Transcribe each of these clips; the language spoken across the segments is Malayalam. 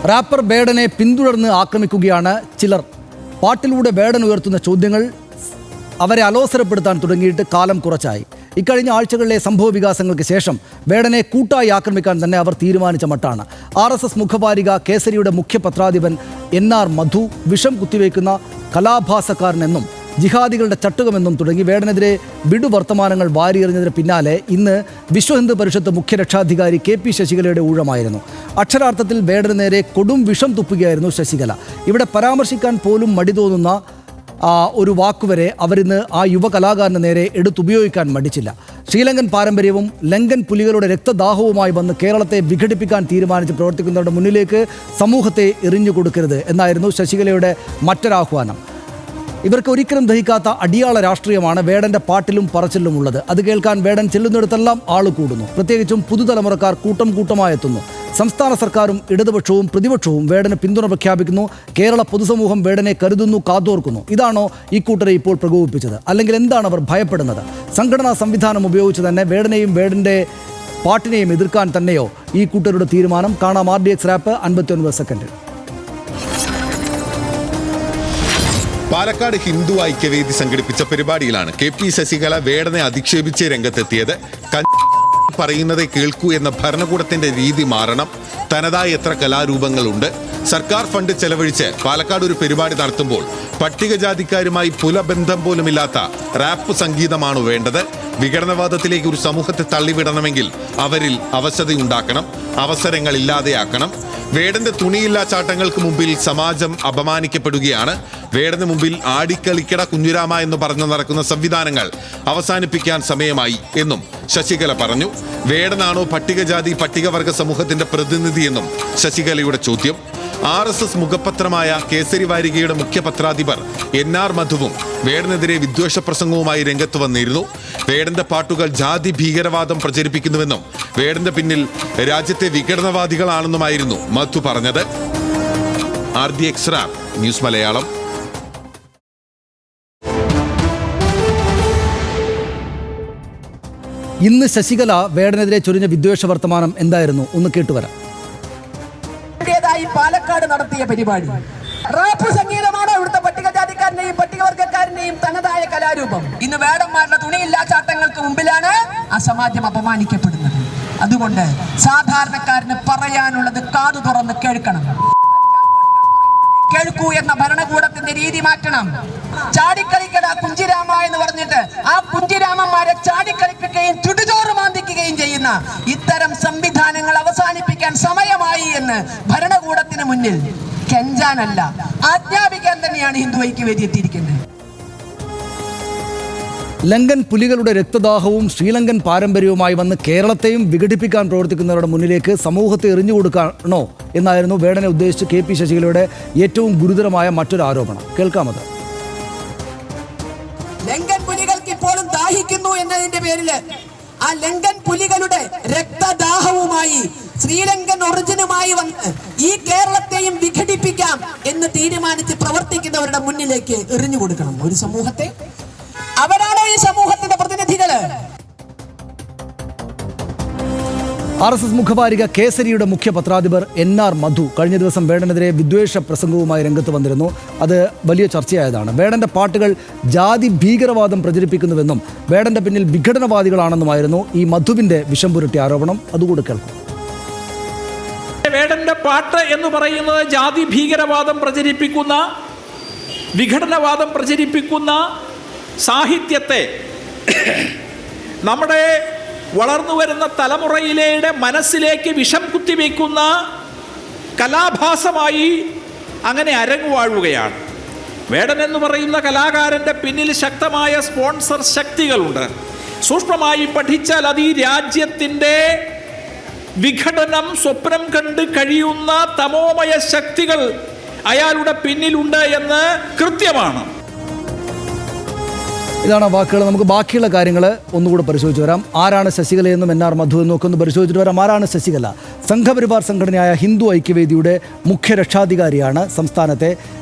റാപ്പർ ബേഡനെ പിന്തുടർന്ന് ആക്രമിക്കുകയാണ് ചിലർ. പാട്ടിലൂടെ ബേഡൻ ഉയർത്തുന്ന ചോദ്യങ്ങൾ അവരെ അലോസരപ്പെടുത്താൻ തുടങ്ങിയിട്ട് കാലം കുറച്ചായി. ഇക്കഴിഞ്ഞ ആഴ്ചകളിലെ സംഭവ വികാസങ്ങൾക്ക് ശേഷം ബേഡനെ കൂട്ടായി ആക്രമിക്കാൻ തന്നെ അവർ തീരുമാനിച്ച മട്ടാണ്. RSS മുഖവാരിക കേസരിയുടെ മുഖ്യ പത്രാധിപൻ NR മധു വിഷം കുത്തിവയ്ക്കുന്ന കലാഭാസക്കാരനെന്നും ജിഹാദികളുടെ ചട്ടുകമെന്നും തുടങ്ങി ബേഡനെതിരെ വിടുവർത്തമാനങ്ങൾ വാരിയെറിഞ്ഞതിന് പിന്നാലെ ഇന്ന് വിശ്വ ഹിന്ദു പരിഷത്ത് മുഖ്യ രക്ഷാധികാരി KP ശശികലയുടെ ഊഴമായിരുന്നു. അക്ഷരാർത്ഥത്തിൽ ബേഡന് നേരെ കൊടും വിഷം തുപ്പുകയായിരുന്നു ശശികല. ഇവിടെ പരാമർശിക്കാൻ പോലും മടി തോന്നുന്ന ഒരു വാക്കുവരെ അവരിന്ന് ആ യുവ കലാകാരന് നേരെ എടുത്തുപയോഗിക്കാൻ മടിച്ചില്ല. ശ്രീലങ്കൻ പാരമ്പര്യവും ലങ്കൻ പുലികളുടെ രക്തദാഹവുമായി വന്ന് കേരളത്തെ വിഘടിപ്പിക്കാൻ തീരുമാനിച്ച് പ്രവർത്തിക്കുന്നവരുടെ മുന്നിലേക്ക് സമൂഹത്തെ എറിഞ്ഞു കൊടുക്കരുത് എന്നായിരുന്നു ശശികലയുടെ മറ്റൊരാഹ്വാനം. ഇവർക്ക് ഒരിക്കലും ദഹിക്കാത്ത അടിയാള രാഷ്ട്രീയമാണ് വേടൻ്റെ പാട്ടിലും പറച്ചിലും ഉള്ളത്. അത് കേൾക്കാൻ വേടൻ ചെല്ലുന്നിടത്തെല്ലാം ആള് കൂടുന്നു. പ്രത്യേകിച്ചും പുതുതലമുറക്കാർ കൂട്ടം കൂട്ടമായി എത്തുന്നു. സംസ്ഥാന സർക്കാരും ഇടതുപക്ഷവും പ്രതിപക്ഷവും വേടന് പിന്തുണ പ്രഖ്യാപിക്കുന്നു. കേരള പൊതുസമൂഹം വേടനെ കരുതുന്നു, കാതോർക്കുന്നു. ഇതാണോ ഈ കൂട്ടരെ ഇപ്പോൾ പ്രകോപിപ്പിച്ചത്? അല്ലെങ്കിൽ എന്താണ് അവർ ഭയപ്പെടുന്നത്? സംഘടനാ സംവിധാനം ഉപയോഗിച്ച് തന്നെ വേടനെയും വേടൻ്റെ പാട്ടിനെയും എതിർക്കാൻ തന്നെയോ ഈ കൂട്ടരുടെ തീരുമാനം? കാണാം RDX rap 59 second. Palakkad Hindu Aikyavedi സംഘടിപ്പിച്ച പരിപാടിയിലാണ് KP ശശികല വേടനെ അധിക്ഷേപിച്ച് രംഗത്തെത്തിയത്. പറയുന്നതേ കേൾക്കൂ എന്ന ഭരണകൂടത്തിന്റെ രീതി മാറണം. തനതായ എത്ര കലാരൂപങ്ങളുണ്ട്. സർക്കാർ ഫണ്ട് ചെലവഴിച്ച് പാലക്കാട് ഒരു പരിപാടി നടത്തുമ്പോൾ പട്ടികജാതിക്കാരുമായി പുലബന്ധം പോലുമില്ലാത്ത റാപ്പ് സംഗീതമാണ് വേണ്ടത്. വിഘടനവാദത്തിലേക്ക് ഒരു സമൂഹത്തെ തള്ളിവിടണമെങ്കിൽ അവരിൽ അവശതയുണ്ടാക്കണം, അവസരങ്ങൾ ഇല്ലാതെയാക്കണം. വേടന്റെ തുണിയില്ലാ ചാട്ടങ്ങൾക്ക് മുമ്പിൽ സമാജം അപമാനിക്കപ്പെടുകയാണ്. വേടന് മുമ്പിൽ ആടിക്കളിക്കട കുഞ്ഞുരാമ എന്ന് പറഞ്ഞു നടക്കുന്ന സംവിധാനങ്ങൾ അവസാനിപ്പിക്കാൻ സമയമായി എന്നും ശശികല പറഞ്ഞു. വേടനാണോ പട്ടികജാതി പട്ടികവർഗ സമൂഹത്തിന്റെ പ്രതിനിധി എന്നും ശശികലയുടെ ചോദ്യം. RSS മുഖപത്രമായ കേസരി വാരികയുടെ മുഖ്യ പത്രാധിപർ NR മധുവും വേടനെതിരെ വിദ്വേഷ പ്രസംഗവുമായി രംഗത്ത് വന്നിരുന്നു. വേടന്റെ പാട്ടുകൾ ജാതി ഭീകരവാദം പ്രചരിപ്പിക്കുന്നുവെന്നും വേടന്റെ പിന്നിൽ രാജ്യത്തെ വിഘടനവാദികളാണെന്നുമായിരുന്നു മധു പറഞ്ഞത്. RDX rap news Malayalam. ഇന്ന് ശശികല വേടനെതിരെ ചൊരിഞ്ഞ വിദ്വേഷ വർത്തമാനം എന്തായിരുന്നു? ഒന്ന് കേട്ടുവരാം. പാലക്കാട് നടത്തിയ പരിപാടി റാപ്പ് സംഗീതമാണ് ഇവിടുത്തെ പട്ടികജാതിക്കാരനെയും പട്ടികവർഗക്കാരനെയും തനതായ കലാരൂപം. ഇന്ന് വേടന്മാരുടെ തുണിയില്ലാ ചാട്ടങ്ങൾക്ക് മുമ്പിലാണ് ആ സമാജം അപമാനിക്കപ്പെടുന്നത്. അതുകൊണ്ട് സാധാരണക്കാരന് പറയാനുള്ളത് കാതു തുറന്ന് കേൾക്കണം. കേൾക്കൂ എന്ന ഭരണകൂടത്തിന്റെ രീതി മാറ്റണം. ചാടിക്കളിക്കട കുഞ്ചിരാമ എന്ന് പറഞ്ഞിട്ട് ആ കുഞ്ചിരാമന്മാരെ ചാടിക്കളിപ്പിക്കുകയും ചുടുചോറ് മാന്തിക്കുകയും ചെയ്യുന്ന ഇത്തരം സംവിധാനങ്ങൾ അവസാനിപ്പിക്കാൻ സമയമായി എന്ന് ഭരണകൂടത്തിന് മുന്നിൽ കെഞ്ചാനല്ല, ആജ്ഞാപിക്കാൻ തന്നെയാണ് ഹിന്ദു ഐക്യവേദി എത്തിയിരിക്കുന്നത്. ലങ്കൻ പുലികളുടെ രക്തദാഹവും ശ്രീലങ്കൻ പാരമ്പര്യവുമായി വന്ന് കേരളത്തെയും വിഘടിപ്പിക്കാൻ പ്രവർത്തിക്കുന്നവരുടെ മുന്നിലേക്ക് സമൂഹത്തെ എറിഞ്ഞു കൊടുക്കാണോ എന്നായിരുന്നു വേടനെ ഉദ്ദേശിച്ച് KP ശശികലയുടെ ഏറ്റവും ഗുരുതരമായ മറ്റൊരു ആരോപണം. കേൾക്കാമത്. ലങ്കൻ പുലികൾക്ക് ഇപ്പോഴും ദാഹിക്കുന്നു എന്നതിന്റെ പേരിൽ ആ ലങ്കൻ പുലികളുടെ രക്തദാഹവുമായി ശ്രീലങ്കൻ ഒറിജിനുമായി വന്ന് ഈ കേരളത്തെയും വിഘടിപ്പിക്കാം എന്ന് തീരുമാനിച്ച് പ്രവർത്തിക്കുന്നവരുടെ മുന്നിലേക്ക് എറിഞ്ഞു കൊടുക്കണം ഒരു സമൂഹത്തെ. അവരാണോ ഈ സമൂഹത്തിന്റെ പ്രതിനിധികള്? RSS മുഖവാരിക കേസരിയുടെ മുഖ്യ പത്രാധിപർ NR മധു കഴിഞ്ഞ ദിവസം വേടനെതിരെ വിദ്വേഷ പ്രസംഗവുമായി രംഗത്ത് വന്നിരുന്നു. അത് വലിയ ചർച്ചയായതാണ്. വേടന്റെ പാട്ടുകൾ ജാതി ഭീകരവാദം പ്രചരിപ്പിക്കുന്നുവെന്നും വേടന്റെ പിന്നിൽ വിഘടനവാദികളാണെന്നുമായിരുന്നു ഈ മധുവിന്റെ വിഷം പുരട്ടിയ ആരോപണം. അതുകൂടെ കേൾക്കും. വേടന്റെ പാട്ട് എന്ന് പറയുന്നത് ജാതി ഭീകരവാദം പ്രചരിപ്പിക്കുന്ന, വിഘടനവാദം പ്രചരിപ്പിക്കുന്ന സാഹിത്യത്തെ നമ്മുടെ വളർന്നു വരുന്ന തലമുറയിലെ മനസ്സിലേക്ക് വിഷം കുത്തിവെക്കുന്ന കലാഭാസമായി അങ്ങനെ അരങ്ങുവാഴുകയാണ്. വേടൻ എന്ന് പറയുന്ന കലാകാരൻ്റെ പിന്നിൽ ശക്തമായ സ്പോൺസർ ശക്തികളുണ്ട്. സൂക്ഷ്മമായി പഠിച്ചാൽ അത് ഈ രാജ്യത്തിൻ്റെ വിഘടനം സ്വപ്നം കണ്ട് കഴിയുന്ന തമോമയ ശക്തികൾ അയാളുടെ പിന്നിലുണ്ട് എന്ന് കൃത്യമാണ്. ഇതാണ് വാക്കുകൾ. നമുക്ക് ബാക്കിയുള്ള കാര്യങ്ങൾ ഒന്നുകൂടെ പരിശോധിച്ച് വരാം. ആരാണ് ശശികലയെന്നും NR മധു എന്നും ഒക്കെ ഒന്ന് പരിശോധിച്ചിട്ട് വരാം. ആരാണ് ശശികല? സംഘപരിവാർ സംഘടനയായ ഹിന്ദു ഐക്യവേദിയുടെ മുഖ്യ രക്ഷാധികാരിയാണ് സംസ്ഥാനത്തെ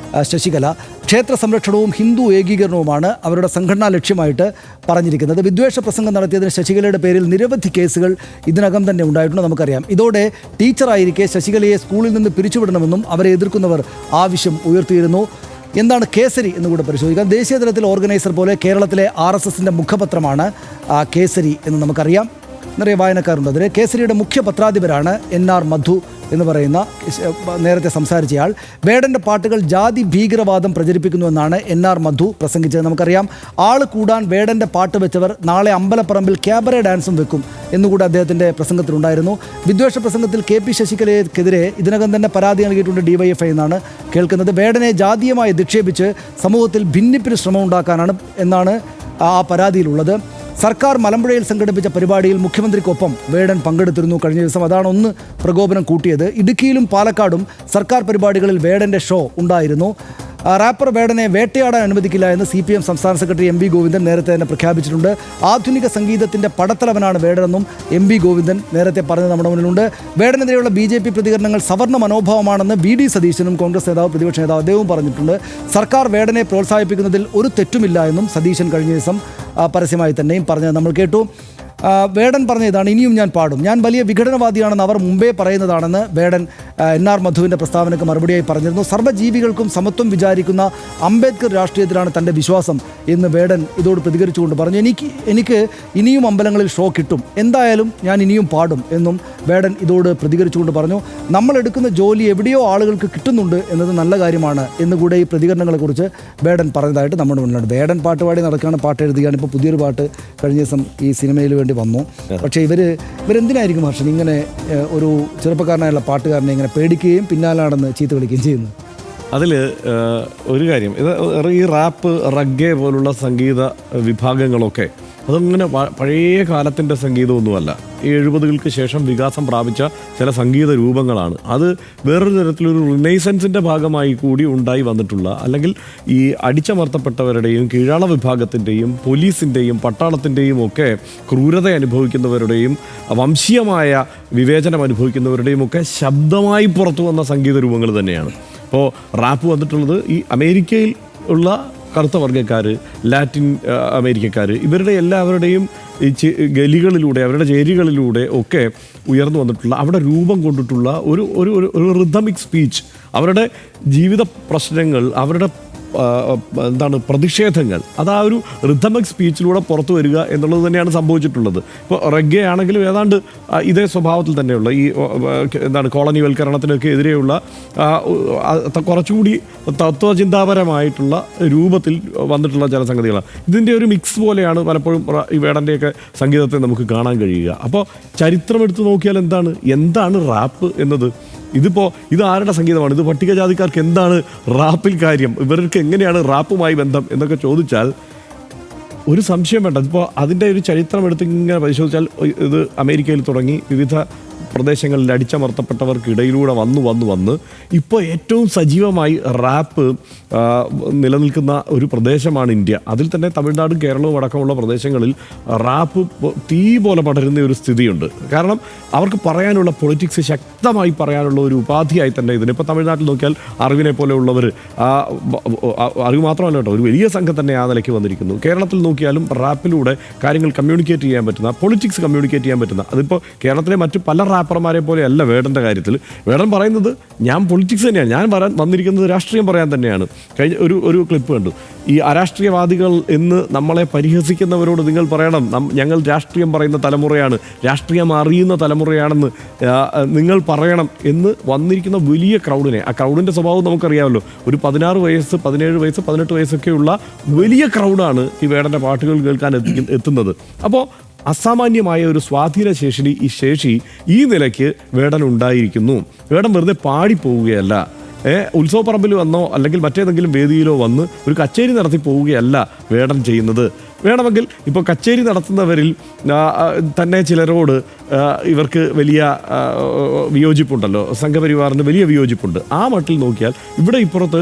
ശശികല. ക്ഷേത്ര സംരക്ഷണവും ഹിന്ദു ഏകീകരണവുമാണ് അവരുടെ സംഘടനാ ലക്ഷ്യമായിട്ട് പറഞ്ഞിരിക്കുന്നത്. വിദ്വേഷ പ്രസംഗം നടത്തിയതിന് ശശികലയുടെ പേരിൽ നിരവധി കേസുകൾ ഇതിനകം തന്നെ ഉണ്ടായിട്ടുണ്ട്, നമുക്കറിയാം. ഇതോടെ ടീച്ചറായിരിക്കെ ശശികലയെ സ്കൂളിൽ നിന്ന് പിരിച്ചുവിടണമെന്നും അവരെ എതിർക്കുന്നവർ ആവശ്യം ഉയർത്തിയിരുന്നു. എന്താണ് കേസരി എന്നുകൂടെ പരിശോധിക്കാം. ദേശീയ തലത്തിൽ ഓർഗനൈസർ പോലെ കേരളത്തിലെ RSSൻ്റെ മുഖപത്രമാണ് കേസരി എന്ന് നമുക്കറിയാം. നിറയെ വായനക്കാരുണ്ട് അതിൽ. കേസരിയുടെ മുഖ്യ പത്രാധിപരാണ് NR മധു എന്ന് പറയുന്ന നേരത്തെ സംസാരിച്ചയാൾ. വേടൻ്റെ പാട്ടുകൾ ജാതി ഭീകരവാദം പ്രചരിപ്പിക്കുന്നുവെന്നാണ് NR മധു പ്രസംഗിച്ചത്. നമുക്കറിയാം, ആൾ കൂടാൻ വേടൻ്റെ പാട്ട് വെച്ചവർ നാളെ അമ്പലപ്പറമ്പിൽ ക്യാബറെ ഡാൻസും വെക്കും എന്നുകൂടി അദ്ദേഹത്തിൻ്റെ പ്രസംഗത്തിലുണ്ടായിരുന്നു. വിദ്വേഷ പ്രസംഗത്തിൽ KP ശശികലയ്ക്കെതിരെ ഇതിനകം തന്നെ പരാതി നൽകിയിട്ടുണ്ട് DYFI എന്നാണ് കേൾക്കുന്നത്. വേടനെ ജാതീയമായി അധിക്ഷേപിച്ച് സമൂഹത്തിൽ ഭിന്നിപ്പിന് ശ്രമം ഉണ്ടാക്കാനാണ് എന്നാണ് ആ പരാതിയിലുള്ളത്. സർക്കാർ മലമ്പുഴയിൽ സംഘടിപ്പിച്ച പരിപാടിയിൽ മുഖ്യമന്ത്രിക്കൊപ്പം വേടൻ പങ്കെടുത്തിരുന്നു കഴിഞ്ഞ ദിവസം. അതാണ് ഒന്ന് പ്രകോപനം കൂട്ടിയത്. ഇടുക്കിയിലും പാലക്കാടും സർക്കാർ പരിപാടികളിൽ വേടൻ്റെ ഷോ ഉണ്ടായിരുന്നു. റാപ്പർ വേടനെ വേട്ടയാടാൻ അനുവദിക്കില്ല എന്ന് CPM സംസ്ഥാന സെക്രട്ടറി MV ഗോവിന്ദൻ നേരത്തെ തന്നെ പ്രഖ്യാപിച്ചിട്ടുണ്ട്. ആധുനിക സംഗീതത്തിൻ്റെ പടത്തലവനാണ് വേടനെന്നും MV ഗോവിന്ദൻ നേരത്തെ പറഞ്ഞത് നമ്മുടെ മുന്നിലുണ്ട്. വേടനെതിരെയുള്ള BJP പ്രതികരണങ്ങൾ സവർണ്ണ മനോഭാവമാണെന്ന് VD സതീശനും കോൺഗ്രസ് നേതാവ് പ്രതിപക്ഷ നേതാവ് അദ്ദേഹവും പറഞ്ഞിട്ടുണ്ട്. സർക്കാർ വേടനെ പ്രോത്സാഹിപ്പിക്കുന്നതിൽ ഒരു തെറ്റുമില്ല എന്നും സതീശൻ കഴിഞ്ഞ ദിവസം പരസ്യമായി തന്നെയും പറഞ്ഞത് നമ്മൾ കേട്ടു. വേടൻ പറഞ്ഞ ഇതാണ്: ഇനിയും ഞാൻ പാടും, ഞാൻ വലിയ വിഘടനവാദിയാണെന്ന് അവർ മുമ്പേ പറയുന്നതാണെന്ന് വേടൻ NR മധുവിൻ്റെ പ്രസ്താവനയ്ക്ക് മറുപടിയായി പറഞ്ഞിരുന്നു. സർവ്വജീവികൾക്കും സമത്വം വിചാരിക്കുന്ന അംബേദ്കർ രാഷ്ട്രീയത്തിലാണ് തൻ്റെ വിശ്വാസം എന്ന് വേടൻ ഇതോട് പ്രതികരിച്ചുകൊണ്ട് പറഞ്ഞു. എനിക്ക് ഇനിയും അമ്പലങ്ങളിൽ ഷോ കിട്ടും, എന്തായാലും ഞാൻ ഇനിയും പാടും എന്നും വേടൻ ഇതോട് പ്രതികരിച്ചുകൊണ്ട് പറഞ്ഞു. നമ്മളെടുക്കുന്ന ജോലി എവിടെയോ ആളുകൾക്ക് കിട്ടുന്നുണ്ട് എന്നത് നല്ല കാര്യമാണ് എന്നുകൂടെ ഈ പ്രതികരണങ്ങളെക്കുറിച്ച് വേടൻ പറഞ്ഞതായിട്ട് നമ്മുടെ മുന്നിലുണ്ട്. വേടൻ പാട്ടുപാടി നടക്കുകയാണ്, പാട്ട് എഴുതുകയാണ്. ഇപ്പോൾ പുതിയൊരു പാട്ട് കഴിഞ്ഞ ദിവസം ഈ സിനിമയിൽ വേണ്ടി വന്നു. പക്ഷേ ഇവരെന്തിനായിരിക്കും ഹർഷൻ ഇങ്ങനെ ഒരു ചെറുപ്പക്കാരനായുള്ള പാട്ടുകാരനെ ഇങ്ങനെ പേടിക്കുകയും പിന്നാലാണെന്ന് ചീത്ത വിളിക്കുകയും ചെയ്യുന്നത്? അതിൽ ഒരു കാര്യം, ഇത് ഈ റാപ്പ്, റഗ്ഗെ പോലുള്ള സംഗീത വിഭാഗങ്ങളൊക്കെ അതങ്ങനെ പഴയ കാലത്തിൻ്റെ സംഗീതമൊന്നുമല്ല. ഈ 70കൾക്ക് ശേഷം വികാസം പ്രാപിച്ച ചില സംഗീത രൂപങ്ങളാണ്. അത് വേറൊരു തരത്തിലൊരു റിനൈസൻസിൻ്റെ ഭാഗമായി കൂടി ഉണ്ടായി വന്നിട്ടുള്ള, അല്ലെങ്കിൽ ഈ അടിച്ചമർത്തപ്പെട്ടവരുടെയും കീഴാള വിഭാഗത്തിൻ്റെയും പോലീസിൻ്റെയും പട്ടാളത്തിൻ്റെയും ഒക്കെ ക്രൂരത അനുഭവിക്കുന്നവരുടെയും വംശീയമായ വിവേചനം അനുഭവിക്കുന്നവരുടെയും ഒക്കെ ശബ്ദമായി പുറത്തു വന്ന സംഗീത രൂപങ്ങൾ തന്നെയാണ്. ഇപ്പോൾ റാപ്പ് വന്നിട്ടുള്ളത് ഈ അമേരിക്കയിൽ ഉള്ള കറുത്ത വർഗ്ഗക്കാർ, ലാറ്റിൻ അമേരിക്കക്കാർ, ഇവരുടെ എല്ലാവരുടെയും ഈ ഗലികളിലൂടെ, അവരുടെ ചേരികളിലൂടെ ഒക്കെ ഉയർന്നു വന്നിട്ടുള്ള, അവിടെ രൂപം കൊണ്ടിട്ടുള്ള ഒരു ഒരു ഒരു റിഥമിക് സ്പീച്ച്, അവരുടെ ജീവിത പ്രശ്നങ്ങൾ, അവരുടെ പ്രതിഷേധങ്ങൾ, അത് ആ ഒരു റിഥമിക് സ്പീച്ചിലൂടെ പുറത്തു വരിക എന്നുള്ളത് തന്നെയാണ് സംഭവിച്ചിട്ടുള്ളത്. ഇപ്പോൾ റഗ്ഗെ ആണെങ്കിലും ഏതാണ്ട് ഇതേ സ്വഭാവത്തിൽ തന്നെയുള്ള ഈ കോളനിവൽക്കരണത്തിനൊക്കെ എതിരെയുള്ള കുറച്ചുകൂടി തത്വചിന്താപരമായിട്ടുള്ള രൂപത്തിൽ വന്നിട്ടുള്ള ചില സംഗതികളാണ്. ഇതിൻ്റെ ഒരു മിക്സ് പോലെയാണ് പലപ്പോഴും ഈ വേടൻ്റെയൊക്കെ സംഗീതത്തെ നമുക്ക് കാണാൻ കഴിയുക. അപ്പോൾ ചരിത്രം എടുത്തു നോക്കിയാൽ എന്താണ് റാപ്പ് എന്നത്? ഇത് ആരുടെ സംഗീതമാണ്? ഇത് പട്ടികജാതിക്കാർക്ക് എന്താണ് റാപ്പിൽ കാര്യം? ഇവർക്ക് എങ്ങനെയാണ് റാപ്പുമായി ബന്ധം എന്നൊക്കെ ചോദിച്ചാൽ ഒരു സംശയം വേണ്ട. ഇപ്പോൾ അതിൻ്റെ ഒരു ചരിത്രം എടുത്ത് ഇങ്ങനെ പരിശോധിച്ചാൽ ഇത് അമേരിക്കയിൽ തുടങ്ങി വിവിധ പ്രദേശങ്ങളിൽ അടിച്ചമർത്തപ്പെട്ടവർക്കിടയിലൂടെ വന്ന് ഇപ്പോൾ ഏറ്റവും സജീവമായി റാപ്പ് നിലനിൽക്കുന്ന ഒരു പ്രദേശമാണ് ഇന്ത്യ. അതിൽ തന്നെ തമിഴ്നാടും കേരളവും അടക്കമുള്ള പ്രദേശങ്ങളിൽ റാപ്പ് തീ പോലെ പടരുന്ന ഒരു സ്ഥിതിയുണ്ട്. കാരണം അവർക്ക് പറയാനുള്ള പൊളിറ്റിക്സ് ശക്തമായി പറയാനുള്ള ഒരു ഉപാധിയായി തന്നെ ഇതിന്. ഇപ്പോൾ തമിഴ്നാട്ടിൽ നോക്കിയാൽ അറിവിനെ പോലെയുള്ളവർ, അറിവ് മാത്രമല്ല കേട്ടോ, ഒരു വലിയ സംഘം തന്നെ ആ നിലയ്ക്ക് വന്നിരിക്കുന്നു. കേരളത്തിൽ നോക്കിയാലും റാപ്പിലൂടെ കാര്യങ്ങൾ കമ്മ്യൂണിക്കേറ്റ് ചെയ്യാൻ പറ്റുന്ന, പൊളിറ്റിക്സ് കമ്മ്യൂണിക്കേറ്റ് ചെയ്യാൻ പറ്റുന്ന, അതിപ്പോൾ കേരളത്തിലെ മറ്റ് പല റാപ്പർമാരെ പോലെ അല്ല വേടൻ്റെ കാര്യത്തിൽ. വേടൻ പറയുന്നത് ഞാൻ പൊളിറ്റിക്സ് തന്നെയാണ്, ഞാൻ വന്നിരിക്കുന്നത് രാഷ്ട്രീയം പറയാൻ തന്നെയാണ്. കഴിഞ്ഞ ഒരു ക്ലിപ്പ് കണ്ടു, ഈ അരാഷ്ട്രീയവാദികൾ എന്ന് നമ്മളെ പരിഹസിക്കുന്നവരോട് നിങ്ങൾ പറയണം, ഞങ്ങൾ രാഷ്ട്രീയം പറയുന്ന തലമുറയാണ്, രാഷ്ട്രീയം അറിയുന്ന തലമുറയാണെന്ന് നിങ്ങൾ പറയണം എന്ന് വന്നിരിക്കുന്ന വലിയ ക്രൗഡിനെ. ആ ക്രൗഡിൻ്റെ സ്വഭാവം നമുക്കറിയാമല്ലോ. ഒരു 16 വയസ്സ്, 17 വയസ്സ്, 18 വയസ്സൊക്കെയുള്ള വലിയ ക്രൗഡാണ് ഈ വേടൻ്റെ പാട്ടുകൾ കേൾക്കാൻ എത്തുന്നത്. അപ്പോൾ അസാമാന്യമായ ഒരു സ്വാധീന ശേഷി ഈ നിലയ്ക്ക് വേടൻ ഉണ്ടായിരിക്കുന്നു. വേടൻ വെറുതെ പാടിപ്പോവുകയല്ല, ഉത്സവപ്പറമ്പിൽ വന്നോ അല്ലെങ്കിൽ മറ്റേതെങ്കിലും വേദിയിലോ വന്ന് ഒരു കച്ചേരി നടത്തി പോവുകയല്ല വേടൻ ചെയ്യുന്നത്. വേണമെങ്കിൽ ഇപ്പോൾ കച്ചേരി നടത്തുന്നവരിൽ തന്നെ ചിലരോട് ഇവർക്ക് വലിയ വിയോജിപ്പുണ്ടല്ലോ, സംഘപരിവാറിന് വലിയ വിയോജിപ്പുണ്ട്. ആ മട്ടിൽ നോക്കിയാൽ ഇവിടെ ഇപ്പുറത്ത്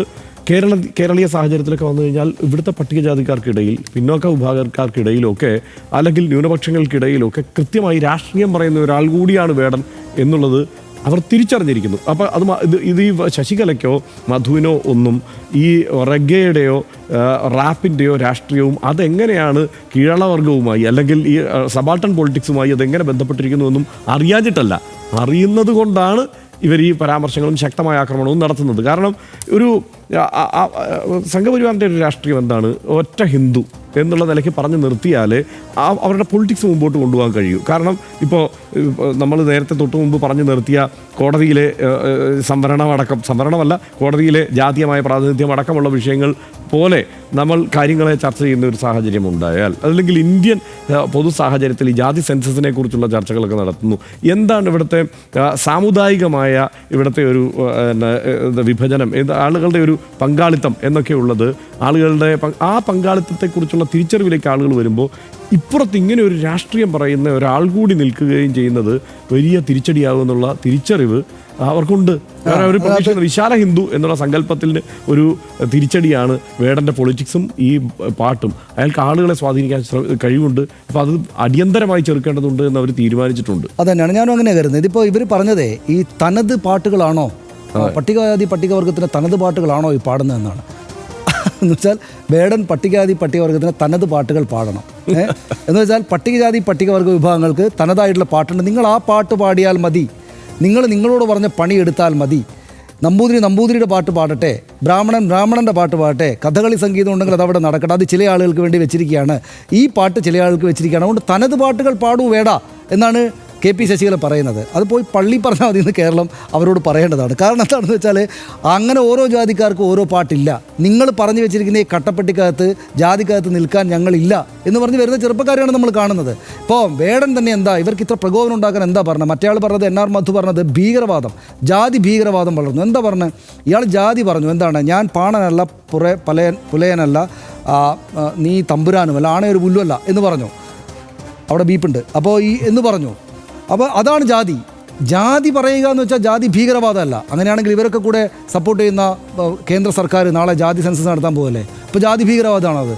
കേരളീയ സാഹചര്യത്തിലൊക്കെ വന്നു കഴിഞ്ഞാൽ ഇവിടുത്തെ പട്ടികജാതിക്കാർക്കിടയിൽ, പിന്നോക്ക വിഭാഗക്കാർക്കിടയിലൊക്കെ, അല്ലെങ്കിൽ ന്യൂനപക്ഷങ്ങൾക്കിടയിലൊക്കെ കൃത്യമായി രാഷ്ട്രീയം പറയുന്ന ഒരാൾ കൂടിയാണ് വേടൻ എന്നുള്ളത് അവർ തിരിച്ചറിഞ്ഞിരിക്കുന്നു. അപ്പോൾ ഇത് ഈ ശശികലയ്ക്കോ മധുവിനോ ഒന്നും ഈ റെഗയുടെയോ റാപ്പിൻ്റെയോ രാഷ്ട്രീയവും അതെങ്ങനെയാണ് കീഴളവർഗവുമായി അല്ലെങ്കിൽ ഈ സബാൾട്ടൺ പൊളിറ്റിക്സുമായി അതെങ്ങനെ ബന്ധപ്പെട്ടിരിക്കുന്നുവെന്നും അറിയാഞ്ഞിട്ടല്ല, അറിയുന്നത് കൊണ്ടാണ് ഇവർ ഈ പരാമർശങ്ങളും ശക്തമായ ആക്രമണവും നടത്തുന്നത്. കാരണം ഒരു സംഘപരിവാറിൻ്റെ ഒരു രാഷ്ട്രീയം എന്താണ്? ഒറ്റ ഹിന്ദു എന്നുള്ള നിലയ്ക്ക് പറഞ്ഞു നിർത്തിയാൽ അവരുടെ പൊളിറ്റിക്സ് മുമ്പോട്ട് കൊണ്ടുപോകാൻ കഴിയും. കാരണം ഇപ്പോൾ നമ്മൾ നേരത്തെ തൊട്ട് മുമ്പ് പറഞ്ഞു നിർത്തിയ കോടതിയിലെ സംവരണമല്ല, കോടതിയിലെ ജാതീയമായ പ്രാതിനിധ്യം അടക്കമുള്ള വിഷയങ്ങൾ പോലെ നമ്മൾ കാര്യങ്ങളെ ചർച്ച ചെയ്യുന്ന ഒരു സാഹചര്യം ഉണ്ടായാൽ, അല്ലെങ്കിൽ ഇന്ത്യൻ പൊതു സാഹചര്യത്തിൽ ഈ ജാതി സെൻസസിനെ കുറിച്ചുള്ള ചർച്ചകളൊക്കെ നടത്തുന്നു. എന്താണ് ഇവിടുത്തെ സാമുദായികമായ ഇവിടുത്തെ ഒരു വിഭജനം, ആളുകളുടെ ഒരു പങ്കാളിത്തം എന്നൊക്കെ ഉള്ളത്, ആളുകളുടെ ആ പങ്കാളിത്തത്തെക്കുറിച്ചുള്ള തിരിച്ചറിവിലേക്ക് ആളുകൾ വരുമ്പോൾ ഇപ്പുറത്ത് ഇങ്ങനെ ഒരു രാഷ്ട്രീയം പറയുന്ന ഒരാൾ കൂടി നിൽക്കുകയും ചെയ്യുന്നത് വലിയ തിരിച്ചടിയാകുമെന്നുള്ള തിരിച്ചറിവ് അവർക്കുണ്ട്. ഒരു പ്രതീക്ഷിക്കുന്ന വിശാല ഹിന്ദു എന്നുള്ള സങ്കല്പത്തിന് ഒരു തിരിച്ചടിയാണ് വേടൻ്റെ പൊളിറ്റിക്സും ഈ പാട്ടും. അയാൾക്ക് ആളുകളെ സ്വാധീനിക്കാൻ കഴിവുണ്ട്. അപ്പോൾ അത് അടിയന്തരമായി ചെറുക്കേണ്ടതുണ്ട് എന്ന് അവർ തീരുമാനിച്ചിട്ടുണ്ട്. അതന്നെയാണ് ഞാനും അങ്ങനെ കരുതുന്നത്. ഇതിപ്പോൾ ഇവർ പറഞ്ഞതേ ഈ തനത് പാട്ടുകളാണോ, പട്ടികജാതി പട്ടികവർഗത്തിൻ്റെ തനത് പാട്ടുകളാണോ ഈ പാടുന്നതെന്നാണ്. എന്ന് വെച്ചാൽ വേടൻ പട്ടികജാതി പട്ടികവർഗത്തിന് തനത് പാട്ടുകൾ പാടണം. എന്ന് വെച്ചാൽ പട്ടികജാതി പട്ടികവർഗ വിഭാഗങ്ങൾക്ക് തനതായിട്ടുള്ള പാട്ടുണ്ട്. നിങ്ങൾ ആ പാട്ട് പാടിയാൽ മതി, നിങ്ങളോട് പറഞ്ഞ പണിയെടുത്താൽ മതി. നമ്പൂതിരിയുടെ പാട്ട് പാടട്ടെ, ബ്രാഹ്മണൻ്റെ പാട്ട് പാടട്ടെ, കഥകളി സംഗീതം ഉണ്ടെങ്കിൽ അതവിടെ നടക്കട്ടെ. അത് ചില ആളുകൾക്ക് വേണ്ടി വെച്ചിരിക്കുകയാണ്, ഈ പാട്ട് ചില ആളുകൾക്ക് വെച്ചിരിക്കുകയാണ്. അതുകൊണ്ട് തനത് പാട്ടുകൾ പാടൂ വേട എന്നാണ് KP ശശികല പറയുന്നത്. അത് പോയി പള്ളി പറഞ്ഞാൽ മതി എന്ന് കേരളം അവരോട് പറയേണ്ടതാണ്. കാരണം എന്താണെന്ന് വെച്ചാൽ അങ്ങനെ ഓരോ ജാതിക്കാർക്കും ഓരോ പാട്ടില്ല. നിങ്ങൾ പറഞ്ഞു വെച്ചിരിക്കുന്ന ഈ കട്ടപ്പെട്ടിക്കകത്ത് ജാതിക്കകത്ത് നിൽക്കാൻ ഞങ്ങളില്ല എന്ന് പറഞ്ഞ് വരുന്ന ചെറുപ്പക്കാരെയാണ് നമ്മൾ കാണുന്നത്. ഇപ്പോൾ വേടൻ തന്നെ എന്താ ഇവർക്ക് ഇത്ര പ്രകോപനം ഉണ്ടാക്കാൻ എന്താ പറഞ്ഞത്? മറ്റേ പറഞ്ഞത് NR മധു പറഞ്ഞത് ഭീകരവാദം, ജാതി ഭീകരവാദം വളർന്നു. എന്താ പറഞ്ഞത്? ഇയാൾ ജാതി പറഞ്ഞു. എന്താണ്? ഞാൻ പാണനല്ല, പുലയനല്ല, നീ തമ്പുരാനുമല്ല, ആണയൊരു പുല്ലുമല്ല എന്ന് പറഞ്ഞു. അവിടെ ബീപ്പുണ്ട്. അപ്പോൾ എന്ന് പറഞ്ഞു. അപ്പോൾ അതാണ് ജാതി പറയുക എന്ന് വെച്ചാൽ ജാതി ഭീകരവാദമല്ല. അങ്ങനെയാണെങ്കിൽ ഇവരൊക്കെ കൂടെ സപ്പോർട്ട് ചെയ്യുന്ന കേന്ദ്ര സർക്കാർ നാളെ ജാതി സെൻസസ് നടത്താൻ പോകല്ലേ? ഇപ്പോൾ ജാതി ഭീകരവാദമാണത്.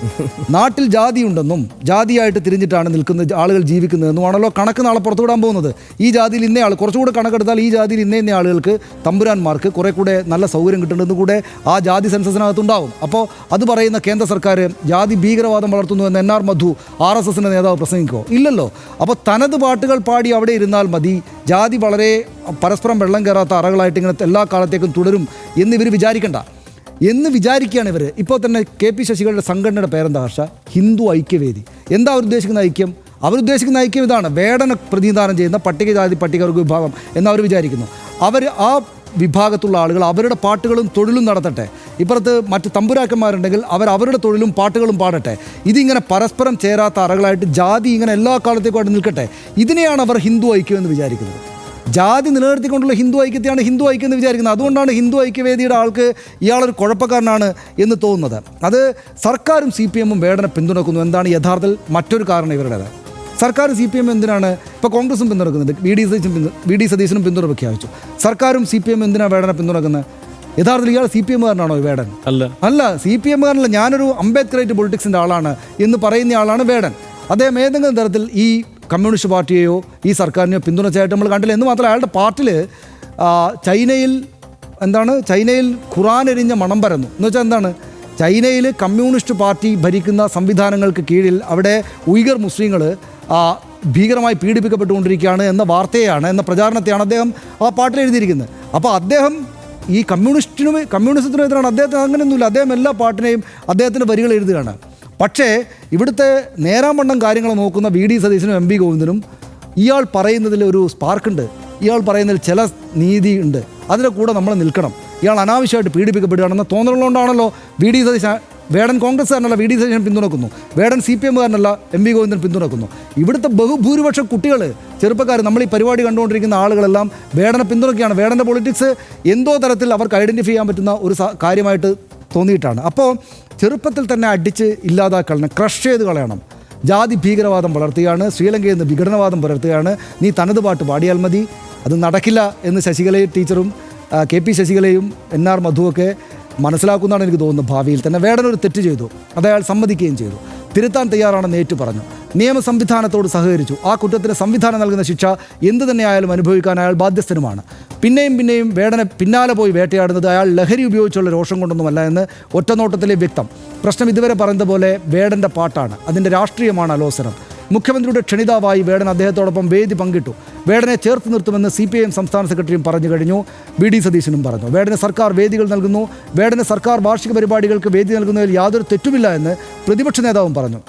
നാട്ടിൽ ജാതി ഉണ്ടെന്നും ജാതിയായിട്ട് തിരിഞ്ഞിട്ടാണ് നിൽക്കുന്ന ആളുകൾ ജീവിക്കുന്നതെന്നുമാണല്ലോ കണക്ക് നാളെ പുറത്തുവിടാൻ പോകുന്നത്. ഈ ജാതിയിൽ ഇന്ന ആൾ കുറച്ചുകൂടെ കണക്കെടുത്താൽ ഈ ജാതിയിൽ ഇന്ന ആളുകൾക്ക്, തമ്പുരാന്മാർക്ക് കുറേ കൂടെ നല്ല സൗകര്യം കിട്ടേണ്ടതെന്ന് കൂടെ ആ ജാതി സെൻസസിനകത്തുണ്ടാവും. അപ്പോൾ അത് പറയുന്ന കേന്ദ്ര സർക്കാർ ജാതി ഭീകരവാദം വളർത്തുന്നു എന്ന് NR മധു RSSൻ്റെ നേതാവ് പ്രസംഗിക്കുമോ? ഇല്ലല്ലോ. അപ്പോൾ തനത് പാട്ടുകൾ പാടി അവിടെ ഇരുന്നാൽ മതി, ജാതി വളരെ പരസ്പരം വെള്ളം കയറാത്ത അറകളായിട്ട് ഇങ്ങനെ എല്ലാ കാലത്തേക്കും തുടരും എന്നിവർ എന്ന് വിചാരിക്കുകയാണ് ഇവർ. ഇപ്പോൾ തന്നെ KP ശശികളുടെ സംഘടനയുടെ പേരെന്താ ഹർഷ? ഹിന്ദു ഐക്യവേദി. എന്താ അവരുദ്ദേശിക്കുന്ന ഐക്യം? അവരുദ്ദേശിക്കുന്ന ഐക്യം ഇതാണ്, വേടനെ പ്രതിനിധാനം ചെയ്യുന്ന പട്ടികജാതി പട്ടികവർഗ വിഭാഗം എന്നവർ വിചാരിക്കുന്നു. അവർ ആ വിഭാഗത്തുള്ള ആളുകൾ അവരുടെ പാട്ടുകളും തൊഴിലും നടത്തട്ടെ. ഇപ്പുറത്ത് മറ്റ് തമ്പുരാക്കന്മാരുണ്ടെങ്കിൽ അവരുടെ തൊഴിലും പാട്ടുകളും പാടട്ടെ. ഇതിങ്ങനെ പരസ്പരം ചേരാത്ത അറകളായിട്ട് ജാതി ഇങ്ങനെ എല്ലാ കാലത്തേക്കുമായിട്ട് നിൽക്കട്ടെ. ഇതിനെയാണ് അവർ ഹിന്ദു ഐക്യം എന്ന് വിചാരിക്കുന്നത്. ജാതി നിലനിർത്തിക്കൊണ്ടുള്ള ഹിന്ദു ഐക്യത്തെയാണ് ഹിന്ദു ഐക്യം എന്ന് വിചാരിക്കുന്നത്. അതുകൊണ്ടാണ് ഹിന്ദു ഐക്യവേദിയുടെ ആൾക്ക് ഇയാളൊരു കുഴപ്പക്കാരനാണ് എന്ന് തോന്നുന്നത്. അത് സർക്കാരും CPM-ഉം വേടനെ പിന്തുണക്കുന്നു. എന്താണ് യഥാർത്ഥത്തിൽ മറ്റൊരു കാരണം ഇവരുടേത്? സർക്കാർ CPM എന്തിനാണ് ഇപ്പോൾ കോൺഗ്രസും പിന്തുണക്കുന്നത്? വി ഡി സതീശനും പിന്തുണ പ്രഖ്യാപിച്ചു. സർക്കാരും CPM എന്തിനാണ് വേടനെ പിന്തുണക്കുന്നത്? യഥാർത്ഥത്തിൽ ഇയാൾ CPM-കാരനാണോ വേടൻ? അല്ല, CPM-കാരനല്ല. ഞാനൊരു അംബേദ്കറേറ്റ് പൊളിറ്റിക്സിൻ്റെ ആളാണ് എന്ന് പറയുന്ന ആളാണ് വേടൻ. അദ്ദേഹം ഏതെങ്കിലും തരത്തിൽ ഈ കമ്മ്യൂണിസ്റ്റ് പാർട്ടിയെയോ ഈ സർക്കാരിനെയോ പിന്തുണച്ചായിട്ട് നമ്മൾ കണ്ടില്ല. എന്ന് മാത്രമല്ല അയാളുടെ പാർട്ടിൽ ചൈനയിൽ ഖുറാൻ എരിഞ്ഞ മണം പരന്നു. എന്ന് വെച്ചാൽ എന്താണ്? ചൈനയിൽ കമ്മ്യൂണിസ്റ്റ് പാർട്ടി ഭരിക്കുന്ന സംവിധാനങ്ങൾക്ക് കീഴിൽ അവിടെ ഉയ്ഗർ മുസ്ലിങ്ങൾ ഭീകരമായി പീഡിപ്പിക്കപ്പെട്ടുകൊണ്ടിരിക്കുകയാണ് എന്ന വാർത്തയാണ്, എന്ന പ്രചാരണത്തെയാണ് അദ്ദേഹം ആ പാട്ടിൽ എഴുതിയിരിക്കുന്നത്. അപ്പോൾ അദ്ദേഹം ഈ കമ്മ്യൂണിസത്തിനും എതിരാണ്. അദ്ദേഹത്തിന് അങ്ങനെയൊന്നുമില്ല. അദ്ദേഹം എല്ലാ പാട്ടിനെയും അദ്ദേഹത്തിൻ്റെ വരികൾ എഴുതുകയാണ്. പക്ഷേ ഇവിടുത്തെ നേരാമണ്ണം കാര്യങ്ങൾ നോക്കുന്ന VD സതീശനും MP ഗോവിന്ദനും ഇയാൾ പറയുന്നതിൽ ഒരു സ്പാർക്കുണ്ട്, ഇയാൾ പറയുന്നതിൽ ചില നീതി ഉണ്ട്, അതിൻ്റെ കൂടെ നമ്മൾ നിൽക്കണം. ഇയാൾ അനാവശ്യമായിട്ട് പീഡിപ്പിക്കപ്പെടുകയാണെന്ന തോന്നലുള്ളതുകൊണ്ടാണല്ലോ VD സതീശൻ, വേടൻ കോൺഗ്രസ്സുകാരനല്ല VD സതീശൻ പിന്തുണക്കുന്നു, വേടൻ CPM-കാരനല്ല MP ഗോവിന്ദൻ പിന്തുണക്കുന്നു. ഇവിടുത്തെ ബഹുഭൂരിപക്ഷം കുട്ടികൾ, ചെറുപ്പക്കാർ, നമ്മൾ ഈ പരിപാടി കണ്ടുകൊണ്ടിരിക്കുന്ന ആളുകളെല്ലാം വേടനെ പിന്തുണയ്ക്കുകയാണ്. വേടൻ്റെ പൊളിറ്റിക്സ് എന്തോ തരത്തിൽ അവർക്ക് ഐഡൻറ്റിഫൈ ചെയ്യാൻ പറ്റുന്ന ഒരു കാര്യമായിട്ട് തോന്നിയിട്ടാണ്. അപ്പോൾ ചെറുപ്പത്തിൽ തന്നെ അടിച്ച് ഇല്ലാതാക്കണം, ക്രഷ് ചെയ്ത് കളയണം. ജാതി ഭീകരവാദം വളർത്തുകയാണ്, ശ്രീലങ്കയിൽ നിന്ന് വിഘടനവാദം പുലർത്തുകയാണ്. നീ തനത് പാട്ട് പാടിയാൽ മതി. അത് നടക്കില്ല എന്ന് ശശികലയും ടീച്ചറും KP ശശികലയും NR മധുവൊക്കെ മനസ്സിലാക്കുന്നതാണ് എനിക്ക് തോന്നുന്നത്. ഭാവിയിൽ തന്നെ വേടനൊരു തെറ്റ് ചെയ്തു, അത് അയാൾ സമ്മതിക്കുകയും ചെയ്തു. തിരുത്താൻ തയ്യാറാണെന്ന് ഏറ്റു പറഞ്ഞു. നിയമ സംവിധാനത്തോട് സഹകരിച്ചു. ആ കുറ്റത്തിന് സംവിധാനം നൽകുന്ന ശിക്ഷ എന്തു തന്നെയായാലും അനുഭവിക്കാൻ അയാൾ ബാധ്യസ്ഥനുമാണ്. പിന്നെയും വേടനെ പിന്നാലെ പോയി വേട്ടയാടുന്നത് അയാൾ ലഹരി ഉപയോഗിച്ചുള്ള രോഷം കൊണ്ടൊന്നുമല്ല എന്ന് ഒറ്റനോട്ടത്തിലെ വ്യക്തം. പ്രശ്നം ഇതുവരെ പറയുന്നത് പോലെ വേടൻ്റെ പാട്ടാണ്, അതിൻ്റെ രാഷ്ട്രീയമാണ് അലോസരം. മുഖ്യമന്ത്രിയുടെ ക്ഷണിതാവായി വേടൻ അദ്ദേഹത്തോടൊപ്പം വേദി പങ്കിട്ടു. വേടനെ ചേർത്ത് നിർത്തുമെന്ന് CPIM സംസ്ഥാന സെക്രട്ടറിയും പറഞ്ഞു കഴിഞ്ഞു. VD സതീശനും പറഞ്ഞു. വേടന് സർക്കാർ വേദികൾ നൽകുന്നു. വേടന് സർക്കാർ വാർഷിക പരിപാടികൾക്ക് വേദി നൽകുന്നതിൽ യാതൊരു തെറ്റുമില്ല എന്ന് പ്രതിപക്ഷ നേതാവും പറഞ്ഞു.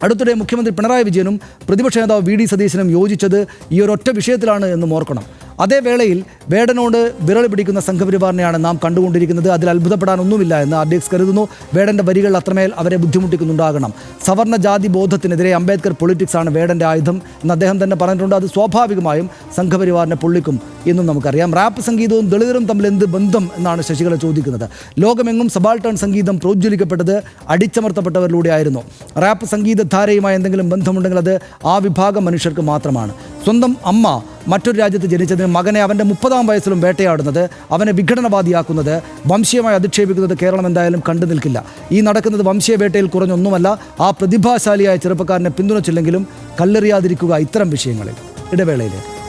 അടുത്തിടെ മുഖ്യമന്ത്രി പിണറായി വിജയനും പ്രതിപക്ഷ നേതാവ് VD സതീശനും യോജിച്ചത് ഈ ഒരൊറ്റ വിഷയത്തിലാണ് എന്നും ഓർക്കണം. അതേ വേളയിൽ വേടനോട് വിരൽ പിടിക്കുന്ന സംഘപരിവാറിനെയാണ് നാം കണ്ടുകൊണ്ടിരിക്കുന്നത്. അതിൽ അത്ഭുതപ്പെടാനൊന്നുമില്ല എന്ന് RDX കരുതുന്നു. വേടൻ്റെ വരികൾ അത്രമേൽ അവരെ ബുദ്ധിമുട്ടിക്കുന്നുണ്ടാകണം. സവർണ ജാതി ബോധത്തിനെതിരെ അംബേദ്കർ പൊളിറ്റിക്സ് ആണ് വേടൻ്റെ ആയുധം എന്ന് അദ്ദേഹം തന്നെ പറഞ്ഞിട്ടുണ്ട്. അത് സ്വാഭാവികമായും സംഘപരിവാറിനെ പൊള്ളിക്കും എന്നും നമുക്കറിയാം. റാപ്പ് സംഗീതവും ദളിതരും തമ്മിൽ എന്ത് ബന്ധം എന്നാണ് ശശികല ചോദിക്കുന്നത്. ലോകമെങ്ങും സബാൾട്ടൺ സംഗീതം പ്രോജ്വലിക്കപ്പെട്ടത് അടിച്ചമർത്തപ്പെട്ടവരിലൂടെ ആയിരുന്നു. റാപ്പ് സംഗീതധാരയുമായി എന്തെങ്കിലും ബന്ധമുണ്ടെങ്കിൽ അത് ആ വിഭാഗം മനുഷ്യർക്ക് മാത്രമാണ്. സ്വന്തം അമ്മ മറ്റൊരു രാജ്യത്ത് ജനിച്ചതിന് മകനെ അവൻ്റെ 30-ാം വയസ്സിലും വേട്ടയാടുന്നത്, അവനെ വിഘടനവാദിയാക്കുന്നത്, വംശീയമായി അധിക്ഷേപിക്കുന്നത് കേരളം എന്തായാലും കണ്ടു നിൽക്കില്ല. ഈ നടക്കുന്നത് വംശീയ വേട്ടയിൽ കുറഞ്ഞൊന്നുമല്ല. ആ പ്രതിഭാശാലിയായ ചെറുപ്പക്കാരനെ പിന്തുണച്ചില്ലെങ്കിലും കല്ലെറിയാതിരിക്കുക ഇത്തരം വിഷയങ്ങളിൽ. ഇടവേളയിലേക്ക്